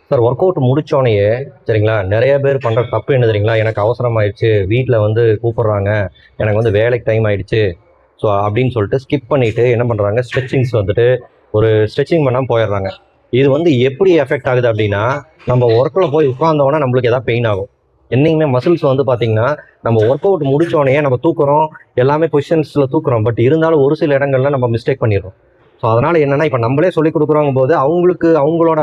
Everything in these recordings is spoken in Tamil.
சார் ஒர்க் அவுட் முடிச்சோடனேயே சரிங்களா, நிறைய பேர் பண்ணுற தப்பு என்ன தெரியுங்களா, எனக்கு அவசரம் ஆயிடுச்சு, வீட்டில் வந்து கூப்பிடுறாங்க, எனக்கு வந்து வேலைக்கு டைம் ஆயிடுச்சு, ஸோ அப்படின்னு சொல்லிட்டு ஸ்கிப் பண்ணிட்டு என்ன பண்ணுறாங்க, ஸ்ட்ரெச்சிங்ஸ் வந்துட்டு ஒரு ஸ்ட்ரெச்சிங் பண்ணாமல் போயிடுறாங்க. இது வந்து எப்படி எஃபெக்ட் ஆகுது அப்படின்னா, நம்ம ஒர்க்கில் போய் உட்கார்ந்தோன்னா நம்மளுக்கு எதாவது பெயின் ஆகும். என்னைக்குமே மசில்ஸ் வந்து பார்த்தீங்கன்னா, நம்ம ஒர்க் அவுட் முடிச்சோடனே நம்ம தூக்குறோம், எல்லாமே பொசிஷன்ஸில் தூக்குறோம். பட் இருந்தாலும் ஒரு சில இடங்கள்ல நம்ம மிஸ்டேக் பண்ணிடுறோம். ஸோ அதனால என்னன்னா, இப்போ நம்மளே சொல்லிக் கொடுக்குறோங்க போது அவங்களுக்கு அவங்களோட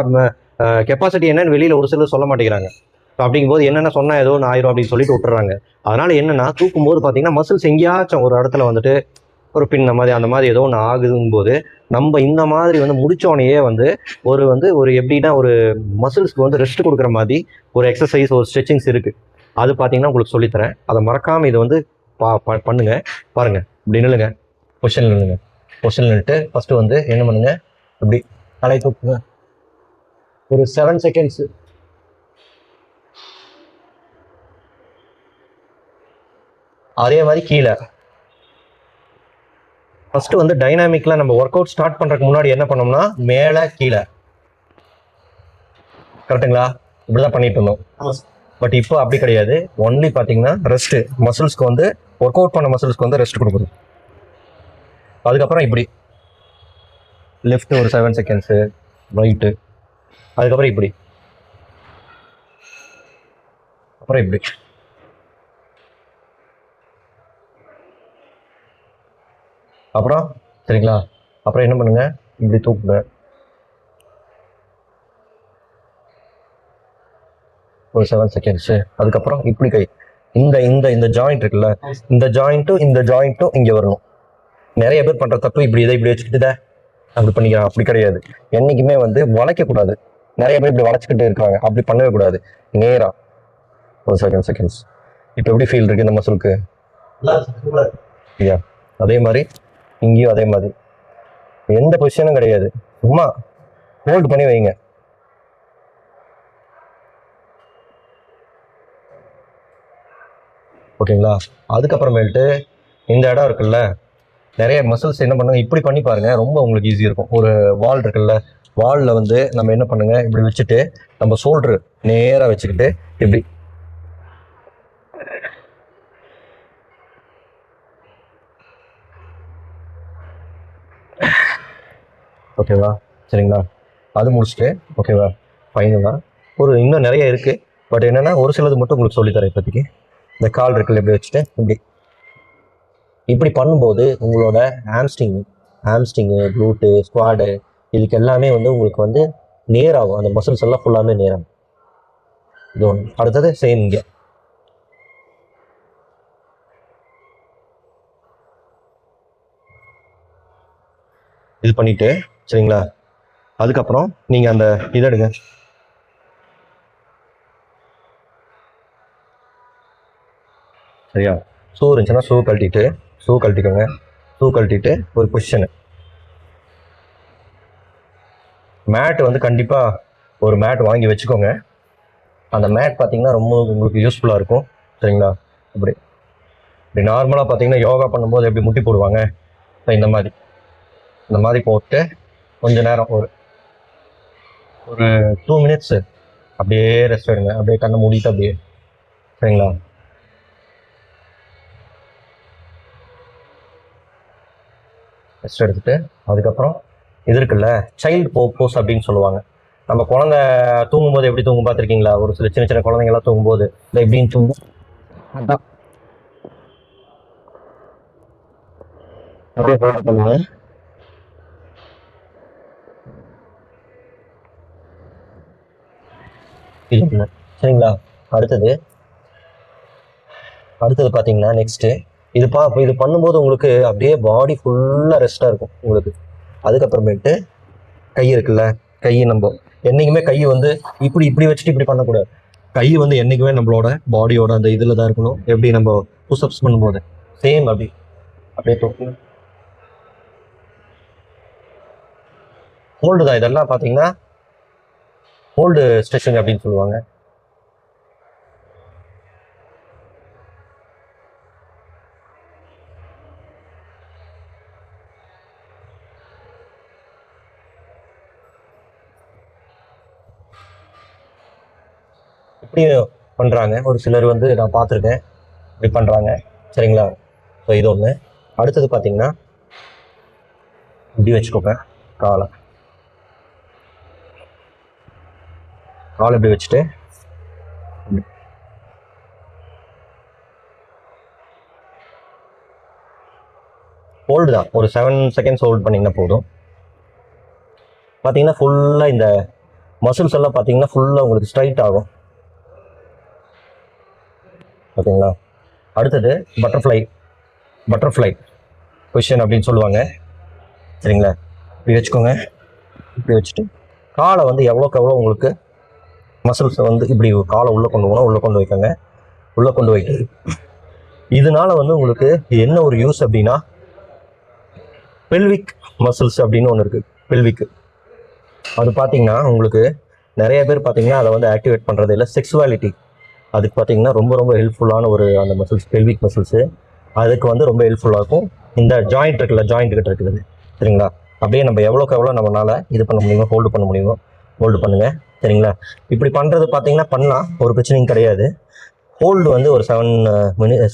கெப்பாசிட்டி என்னன்னு வெளியில் ஒரு சிலர் சொல்ல மாட்டேங்கிறாங்க. ஸோ அப்படிங்கும்போது என்னென்ன சொன்னால் ஏதோ ஒன்று ஆயிரும் அப்படின்னு சொல்லிட்டு விட்டுறாங்க. அதனால என்னன்னா, தூக்கும்போது பார்த்தீங்கன்னா மசில்ஸ் எங்கேயாச்சும் ஒரு இடத்துல வந்துட்டு ஒரு பின்ன மாதிரி அந்த மாதிரி ஏதோ ஒன்று ஆகுதுங்கும் போது நம்ம இந்த மாதிரி வந்து முடிச்சோடனேயே வந்து ஒரு எப்படின்னா ஒரு மசில்ஸ்க்கு வந்து ரெஸ்ட் கொடுக்குற மாதிரி ஒரு எக்ஸசைஸ் ஒரு ஸ்ட்ரெச்சிங்ஸ் இருக்கு. அது பார்த்தீங்கன்னா உங்களுக்கு சொல்லித்தரேன். அதை மறக்காம இதை வந்து பண்ணுங்க. பாருங்க, இப்படி நில்லுங்க, பொசிஷன் நில்லுங்க. பொசிஷன் நின்றுட்டு ஃபர்ஸ்ட் வந்து என்ன பண்ணுங்க, இப்படி தலை தூக்குங்க ஒரு 7 செகண்ட்ஸ். அதே மாதிரி கீழே ஃபர்ஸ்ட் வந்து டைனாமிக்ல நம்ம ஒர்க் அவுட் ஸ்டார்ட் பண்றதுக்கு முன்னாடி என்ன பண்ணோம்னா மேலே கீழே, கரெக்டுங்களா? இப்படிதான் பண்ணிட்டு இருந்தோம். பட் இப்போ அப்படி கிடையாது. ஒன்லி பார்த்தீங்கன்னா ரெஸ்ட், மசில்ஸ்க்கு வந்து ஒர்க் அவுட் பண்ண மசில்ஸ்க்கு வந்து ரெஸ்ட் கொடுக்குது. அதுக்கப்புறம் இப்படி லெஃப்ட் ஒரு 7 செகண்ட்ஸு, ரைட்டு, அதுக்கப்புறம் இப்படி, அப்புறம் இப்படி, அப்புறம் சரிங்களா? அப்புறம் என்ன பண்ணுங்க, இப்படி தூக்குங்க ஒரு 7 செகண்ட்ஸு. அதுக்கப்புறம் இப்படி கை, இந்த இந்த இந்த ஜாயிண்ட் இருக்குல்ல, இந்த ஜாயிண்ட்டும் இங்கே வரணும். நிறைய பேர் பண்ற தப்பு இப்படி இதை இப்படி வச்சுக்கிட்டு அப்படி பண்ணிக்கலாம். அப்படி கிடையாது. என்னைக்குமே வந்து வளைக்க கூடாது. நிறைய பேர் இப்படி வளைச்சிக்கிட்டு இருக்காங்க, அப்படி பண்ணவே கூடாது. நேரா ஒரு 7 செகண்ட்ஸ். இப்போ எப்படி ஃபீல் இருக்கு இந்த மசிலுக்கு? ஐயா அதே மாதிரி இங்கேயும் அதே மாதிரி எந்த பொசிஷனும் கிடையாது, சும்மா ஹோல்ட் பண்ணி வைங்க. ஓகேங்களா? அதுக்கப்புறமேட்டு இந்த இடம் இருக்குல்ல, நிறைய மசில்ஸ் என்ன பண்ணுங்க, இப்படி பண்ணி பாருங்க, ரொம்ப உங்களுக்கு ஈஸியாக இருக்கும். ஒரு வால் இருக்குல்ல, வாலில் வந்து நம்ம என்ன பண்ணுங்க, இப்படி வச்சுட்டு நம்ம ஷோல்டர் நேராக வச்சுக்கிட்டு இப்படி ஓகேவா? சரிங்களா? அது முடிச்சுட்டு ஓகேவா, ஃபைனலாக ஒரு இன்னும் நிறைய இருக்குது. பட் என்னென்னா ஒரு சிலது மட்டும் உங்களுக்கு சொல்லித்தரேன் இப்போதைக்கு. இந்த கால் இருக்குல்ல, இப்படி வச்சுட்டு இப்படி இப்படி பண்ணும்போது உங்களோட ஹாம்ஸ்ட்ரிங்கு க்ளூட்டு ஸ்குவாடு இதுக்கு எல்லாமே வந்து உங்களுக்கு வந்து நேராகும். அந்த மசில்ஸ் எல்லாம் ஃபுல்லாமே நேராகும். இது ஒன்று. அடுத்தது சேம் இங்கே இது பண்ணிட்டு சரிங்களா, அதுக்கப்புறம் நீங்கள் அந்த இதை எடுங்க. சரியா? ஷூ இருந்துச்சுன்னா ஷூ கழட்டிக்கோங்க. ஷூ கழட்டிட்டு ஒரு பொசிஷனு மேட் வந்து கண்டிப்பாக ஒரு மேட் வாங்கி வச்சுக்கோங்க. அந்த மேட் பார்த்தீங்கன்னா ரொம்ப உங்களுக்கு யூஸ்ஃபுல்லாக இருக்கும். சரிங்களா? இப்படி இப்படி நார்மலாக பார்த்தீங்கன்னா யோகா பண்ணும்போது எப்படி முட்டி போடுவாங்க, இந்த மாதிரி போட்டு கொஞ்ச நேரம் ஒரு ஒரு 2 மினிட்ஸு அப்படியே ரெஸ்ட் எடுங்க. அப்படியே கண்ணை மூடிட்டு அப்படியே. சரிங்களா? ரெஸ்ட் எடுத்துட்டு அதுக்கப்புறம் இது இருக்குல்ல, சைல்டு போஸ் அப்படின்னு சொல்லுவாங்க. நம்ம குழந்தை தூங்கும்போது எப்படி தூங்கும் பார்த்துருக்கீங்களா? ஒரு சில சின்ன சின்ன குழந்தைங்கலாம் தூங்கும்போது இல்லை எப்படின்னு தூங்கும், அதான் அப்படியே ஃபாலோ பண்ணுங்க. இல்லை சரிங்களா? அடுத்தது அடுத்தது பார்த்தீங்கன்னா நெக்ஸ்ட்டு இது பண்ணும்போது உங்களுக்கு அப்படியே பாடி ஃபுல்லாக ரெஸ்ட்டாக இருக்கும் உங்களுக்கு. அதுக்கப்புறமேட்டு கை இருக்குல்ல, கை நம்ம என்னைக்குமே கை வந்து இப்படி இப்படி வச்சுட்டு இப்படி பண்ணக்கூடாது. கை வந்து என்னைக்குமே நம்மளோட பாடியோட அந்த இதில் தான் இருக்கணும். எப்படி நம்ம புஷ்அப்ஸ் பண்ணும்போது சேம் அப்படி அப்படியே தூக்கி ஹோல்டு தான். இதெல்லாம் பார்த்தீங்கன்னா ஹோல்டு ஸ்ட்ரெச்சிங் அப்படின்னு சொல்லுவாங்க. இப்படியும் பண்ணுறாங்க. ஒரு சிலர் வந்து நான் பார்த்துருக்கேன் இப்படி பண்ணுறாங்க. சரிங்களா? ஸோ இது ஒன்று. அடுத்தது பார்த்தீங்கன்னா இப்படி வச்சுக்கோங்க. காலை இப்படி வச்சுட்டு ஹோல்டு தான். ஒரு 7 செகண்ட்ஸ் ஹோல்ட் பண்ணிங்கன்னா போதும். பார்த்தீங்கன்னா ஃபுல்லாக இந்த மசில்ஸ் எல்லாம் பார்த்தீங்கன்னா ஃபுல்லாக உங்களுக்கு ஸ்ட்ரைட் ஆகும். ஓகேங்களா? அடுத்தது பட்டர்ஃப்ளை பொசிஷன் அப்படின்னு சொல்லுவாங்க. சரிங்களா? இப்படி வச்சுக்கோங்க. இப்படி வச்சுட்டு காலை வந்து எவ்வளோக்கு எவ்வளோ உங்களுக்கு மசில்ஸை வந்து இப்படி காலை உள்ளே கொண்டு போகணும். உள்ளே கொண்டு வைக்கோங்க. உள்ளே கொண்டு வைக்க இதனால வந்து உங்களுக்கு என்ன ஒரு யூஸ் அப்படின்னா, பெல்விக் மசில்ஸ் அப்படின்னு ஒன்று இருக்குது. பெல்விக்கு அது பார்த்தீங்கன்னா உங்களுக்கு நிறைய பேர் பார்த்தீங்கன்னா அதை வந்து ஆக்டிவேட் பண்ணுறது இல்லை. செக்ஸுவாலிட்டி அதுக்கு பார்த்தீங்கன்னா ரொம்ப ரொம்ப ஹெல்ப்ஃபுல்லான ஒரு அந்த மசில்ஸ், பெல்விக் மசில்ஸு. அதுக்கு வந்து ரொம்ப ஹெல்ப்ஃபுல்லாக இருக்கும். இந்த ஜாயிண்ட் இருக்குல்ல, ஜாயிண்ட் கிட்ட இருக்குது. சரிங்களா? அப்படியே நம்ம எவ்வளோக்கு எவ்வளோ நம்மளால் இது பண்ண முடியுமோ, ஹோல்டு பண்ண முடியுமோ ஹோல்டு பண்ணுங்கள். சரிங்களா? இப்படி பண்ணுறது பார்த்தீங்கன்னா பண்ணலாம், ஒரு பிரச்சனையும் கிடையாது. ஹோல்டு வந்து ஒரு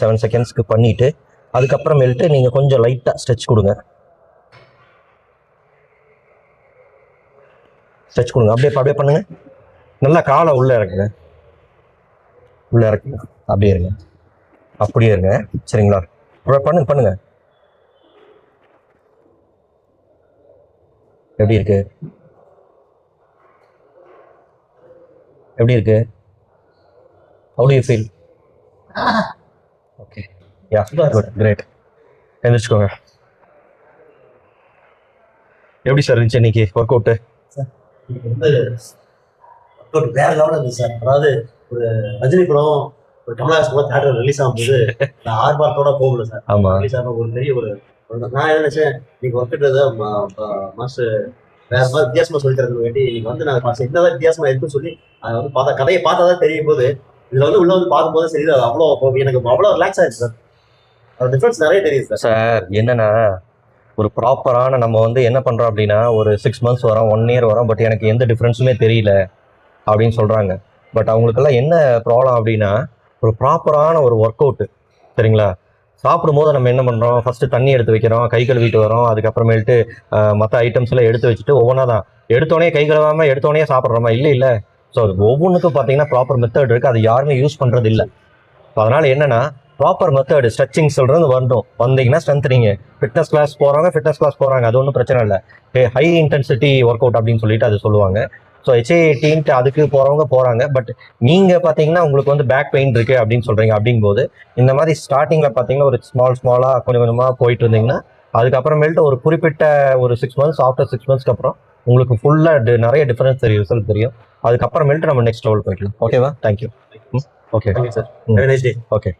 7 செகண்ட்ஸ்க்கு பண்ணிவிட்டு அதுக்கப்புறமேல்ட்டு நீங்கள் கொஞ்சம் லைட்டாக ஸ்ட்ரெச் கொடுங்க. அப்படியே பண்ணுங்க. நல்லா காலை உள்ளே இறக்குங்க. அப்படியே இருங்க. சரிங்களா? பண்ணுங்க. எப்படி இருக்கு? How do you feel? Okay. Yeah, good, great. எந்திரிச்சுக்கோங்க. எப்படி சார் இருந்துச்சு இன்னைக்கு ஒர்க் அவுட்டு? வேற லெவலில் இருந்துச்சு சார். அதாவது ஒரு ரஜினி படம், ஒரு கமலஹாசன் படம் தியேட்டர் ரிலீஸ் ஆகும்போது நான் ஆர்ப்பாட்டத்தோட போகல சார். ஆமா. ரிலீஸ் ஆகும் ஒரு பெரிய ஒரு நான் என்ன நினைச்சேன், நீங்க ஒர்க் மாஸ்டர் வேற மாதிரி வித்தியாசமா சொல்லி தரது வேண்டி நீங்க வந்து நான் என்னதான் வித்தியாசமா இருக்குன்னு சொல்லி அதை வந்து பார்த்தா, கதையை பார்த்தாதான் தெரியும் போது இதுல வந்து உள்ள வந்து பார்க்கும்போது சரி அவ்வளோ எனக்கு அவ்வளோ ரிலாக்ஸ் ஆயிடுச்சு சார். அது டிஃபரன்ஸ் நிறைய தெரியுது சார். சார் என்னன்னா, ஒரு ப்ராப்பரான நம்ம வந்து என்ன பண்ணுறோம் அப்படின்னா, ஒரு 6 மந்த்ஸ் வரோம், 1 இயர் வரோம், பட் எனக்கு எந்த டிஃப்ரென்ஸுமே தெரியல அப்படின்னு சொல்கிறாங்க. பட் அவங்களுக்கெல்லாம் என்ன ப்ராப்ளம் அப்படின்னா, ஒரு ப்ராப்பரான ஒரு ஒர்க் அவுட்டு. சரிங்களா? சாப்பிடும்போது நம்ம என்ன பண்ணுறோம், ஃபஸ்ட்டு தண்ணி எடுத்து வைக்கிறோம், கை கழுவிட்டு வரோம், அதுக்கப்புறமேல்ட்டு மற்ற ஐட்டம்ஸ் எல்லாம் எடுத்து வச்சுட்டு ஒவ்வொன்றா தான் எடுத்தோடனே கை கழுவாமல் எடுத்தோடனே சாப்பிட்றோமா? இல்லை. ஸோ அது ஒவ்வொன்றுக்கும் பார்த்தீங்கன்னா ப்ராப்பர் மெத்தட் இருக்குது. அது யாருமே யூஸ் பண்ணுறது இல்லை. ஸோ அதனால் என்னென்னா, ப்ராப்பர் மெத்தட் ஸ்ட்ரெச்சிங் சொல்கிறது வந்தீங்கன்னா ஸ்ட்ரென்த்னிங். ஃபிட்னஸ் கிளாஸ் போகிறாங்க, அது ஒன்றும் பிரச்சனை இல்லை. ஹை இன்டென்சிட்டி ஒர்க் அவுட் அப்படின்னு சொல்லிட்டு அது சொல்லுவாங்க. ஸோ HIIT அதுக்கு போகிறவங்க போகிறாங்க. பட் நீங்கள் பார்த்தீங்கன்னா உங்களுக்கு வந்து பேக் பெயின் இருக்குது அப்படின்னு சொல்கிறீங்க. அப்படிங்கும்போது இந்த மாதிரி ஸ்டார்டிங்கில் பார்த்தீங்கன்னா ஒரு ஸ்மாலாக கொஞ்சம் கொஞ்சமாக போயிட்டு இருந்தீங்கன்னா, அதுக்கப்புறமேல்ட்டு ஒரு குறிப்பிட்ட ஒரு 6 மந்த்ஸ், ஆஃப்டர் 6 மந்த்ஸ்க்கு அப்புறம் உங்களுக்கு ஃபுல்லாக நிறைய டிஃபரன்ஸ் தெரியும், ரிசல்ட் தெரியும். அதுக்கப்புறமேல்ட்டு நம்ம நெக்ஸ்ட் லெவல் போயிடலாம். ஓகேவா? Thank you. Okay sir. Have a nice day. Okay.